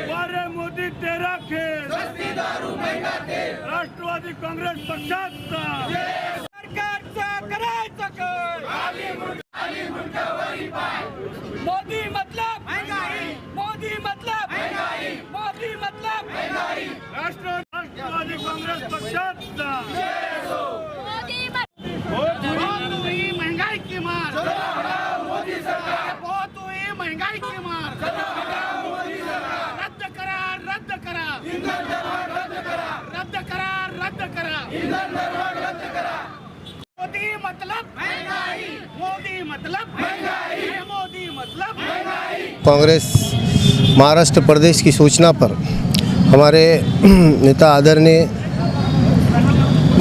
वारे मोदी तेरा खेळ, राष्ट्रवादी काँग्रेस पक्षाचा सरकारचा करायचा काय? मोदी मतलब महंगाई, मोदी मतलब महंगाई, मोदी मतलब महंगाई, राष्ट्रवादी काँग्रेस पक्षाचा बहुत हुई महंगाई की मार, बहुत हुई महंगाई की मार, रद्द करा, रद्द करा, रद्द करा, रद्द करा, मोदी मतलब महंगाई, मोदी मतलब महंगाई, मोदी मतलब महंगाई। कांग्रेस महाराष्ट्र प्रदेश की सूचना पर हमारे नेता आदरणीय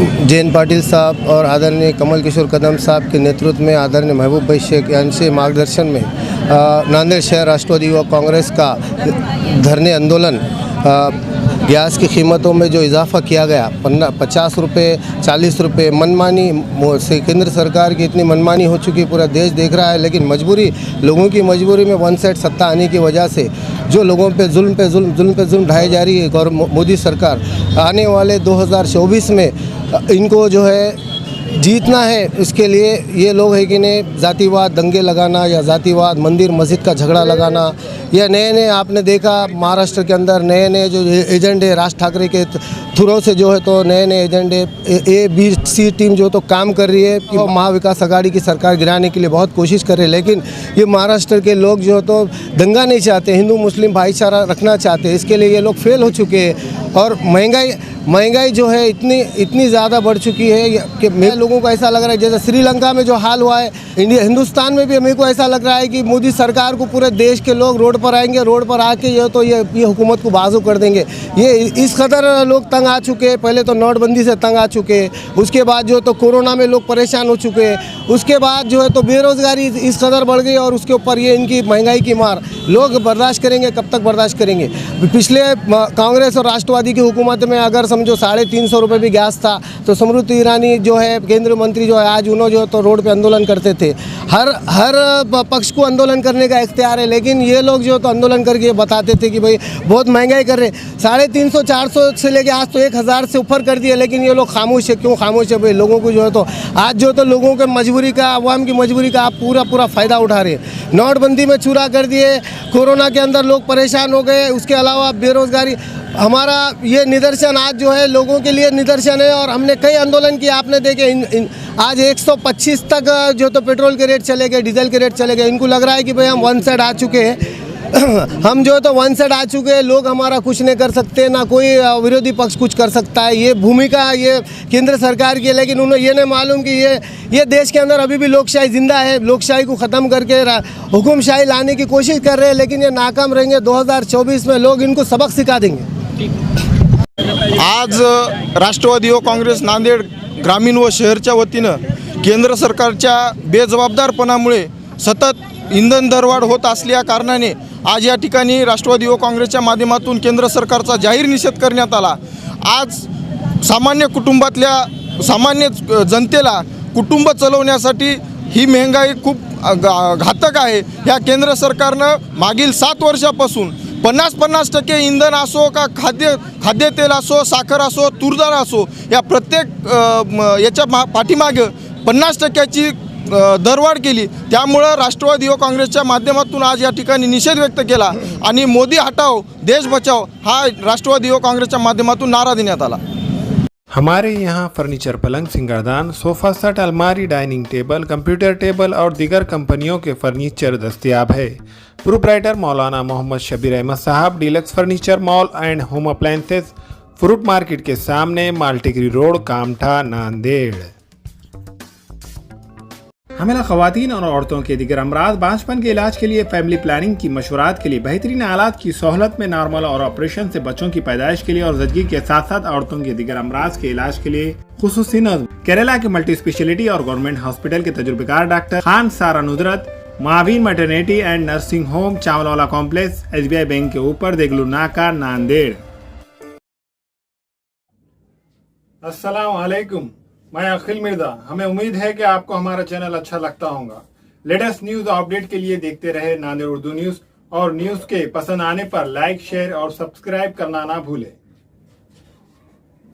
जयंत पाटिल साहब और आदरणीय कमल किशोर कदम साहब के नेतृत्व में आदरणीय महबूब भाई शेख यांचे मार्गदर्शन में नांदेड़ शहर राष्ट्रवादी युवा कांग्रेस का धरने आंदोलन गैस की कीमतों में जो इजाफा किया गया 50 रुपये 40 रुपये मनमानी से केंद्र सरकार की इतनी मनमानी हो चुकी पूरा देश देख रहा है। लेकिन मजबूरी लोगों की मजबूरी में वन साइड सत्ता आने की वजह से जो लोगों पे जुल्म ढाई जा रही है और मोदी सरकार आने वाले 2024 में इनको जो है जीतना है, इसके लिए ये लोग है कि नहीं जातिवाद दंगे लगाना या जातिवाद मंदिर मस्जिद का झगड़ा लगाना या नए आपने देखा महाराष्ट्र के अंदर नए जो एजेंडे राज ठाकरे के थ्रू से जो है तो नए एजेंडे A-B-C टीम जो तो काम कर रही है कि महाविकास आघाड़ी की सरकार गिराने के लिए बहुत कोशिश कर रहे हैं। लेकिन ये महाराष्ट्र के लोग जो तो दंगा नहीं चाहते, हिंदू मुस्लिम भाईचारा रखना चाहते हैं, इसके लिए ये लोग फेल हो चुके हैं। और महंगाई जो है इतनी ज़्यादा बढ़ चुकी है कि मेरे लोगों को ऐसा लग रहा है जैसे श्रीलंका में जो हाल हुआ है हिंदुस्तान में भी मेरे को ऐसा लग रहा है कि मोदी सरकार को पूरे देश के लोग रोड पर आएंगे, रोड पर आके ये हुकूमत को बाजू कर देंगे। ये इस कदर लोग तंग आ चुके हैं। पहले तो नोटबंदी से तंग आ चुके हैं, उसके बाद जो तो कोरोना में लोग परेशान हो चुके हैं, उसके बाद जो है तो बेरोजगारी इस कदर बढ़ गई और उसके ऊपर ये इनकी महंगाई की मार लोग बर्दाश्त करेंगे, कब तक बर्दाश्त करेंगे। पिछले कांग्रेस और राष्ट्रवादी की हुकूमत में अगर समझो 350 रुपये भी गैस था तो स्मृति ईरानी जो है केंद्रीय मंत्री जो है आज उन्होंने जो तो रोड पे आंदोलन करते थे। हर पक्ष को आंदोलन करने का इख्तियार है, लेकिन ये लोग जो तो आंदोलन करके बताते थे कि भाई बहुत महंगाई कर रहे, 350 400 से लेके आज तो 1000 से ऊपर कर दिया, लेकिन ये लोग खामोश है। क्यों खामोश है भाई? लोगों को जो है तो आज जो तो लोगों के मजबूरी का अवाम की मजबूरी का आप पूरा फ़ायदा उठा रहे हैं। नोटबंदी में चूरा कर दिए, कोरोना के अंदर लोग परेशान हो गए, उसके अलावा बेरोजगारी। हमारा ये निदर्शन आज जो है लोगों के लिए निदर्शन है और हमने कई आंदोलन किए। आपने देखे आज 125 तक जो तो पेट्रोल के रेट चले गए, डीजल के रेट चले गए। इनको लग रहा है कि भाई हम वन साइड आ चुके हैं हम जो तो वन साइड आ चुके हैं, लोग हमारा कुछ नहीं कर सकते, ना कोई विरोधी पक्ष कुछ कर सकता है। ये भूमिका ये केंद्र सरकार की है, लेकिन उन्हें ये नहीं मालूम कि ये देश के अंदर अभी भी लोकशाही जिंदा है। लोकशाही को ख़त्म करके हुकुमशाही लाने की कोशिश कर रहे हैं, लेकिन ये नाकाम रहेंगे। 2024 में लोग इनको सबक सिखा देंगे। आज राष्ट्रवादी व काँग्रेस नांदेड ग्रामीण व शहरच्या वतीनं केंद्र सरकारच्या बेजबाबदारपणामुळे सतत इंधन दरवाढ होत असल्या कारणाने आज या ठिकाणी राष्ट्रवादी व काँग्रेसच्या माध्यमातून केंद्र सरकारचा जाहीर निषेध करण्यात आला। आज सामान्य कुटुंबातल्या सामान्य जनतेला कुटुंब चालवण्यासाठी ही महंगाई खूप घातक आहे। या केंद्र सरकारनं मागील 7 वर्षापासून 50% इंधन असो का खाद्यतेल असो, साखर असो, तूरदाळ असो, या प्रत्येक याच्या पाठीमागे 50% दरवाढ केली। त्यामुळे राष्ट्रवादी व काँग्रेसच्या माध्यमातून आज या ठिकाणी निषेध व्यक्त केला आणि मोदी हटाओ देश बचाओ हा राष्ट्रवादी व काँग्रेसच्या माध्यमातून नारा देण्यात आला। हमारे यहाँ फर्नीचर, पलंग, सिंगारदान, सोफ़ा सेट, अलमारी, डाइनिंग टेबल, कंप्यूटर टेबल और दीगर कंपनियों के फर्नीचर दस्तियाब है। प्रोप्राइटर मौलाना मोहम्मद शबीर अहमद साहब, deluxe furniture mall and home appliances, fruit market के सामने, माल्टीगिरी रोड, कामठा, नांदेड़। हमें ख़वातीन और औरतों के दिगर अमराज बांझपन के इलाज के लिए, फैमिली प्लानिंग की मशवरात के लिए, बेहतरीन आलात की सहूलत में, नॉर्मल और ऑपरेशन से बच्चों की पैदाइश के लिए और ज़चगी के साथ साथ औरतों के दिगर अमराज के इलाज के लिए खुसूसी नज़्म केरला के मल्टी स्पेशलिटी और गवर्नमेंट हॉस्पिटल के तजुर्बेकार doctor Khan Sara Nudrat, Mavin maternity and nursing home, Chawalwala complex, SBI bank के ऊपर, देगलू नाका, नांदेड़। अस्सलाम वालेकुम, मैं अखिल मिर्जा। हमें उम्मीद है कि आपको हमारा चैनल अच्छा लगता होगा। लेटेस्ट न्यूज अपडेट के लिए देखते रहे नांदेड़ उर्दू न्यूज। और न्यूज़ के पसंद आने पर लाइक, शेयर और सब्सक्राइब करना ना भूलें।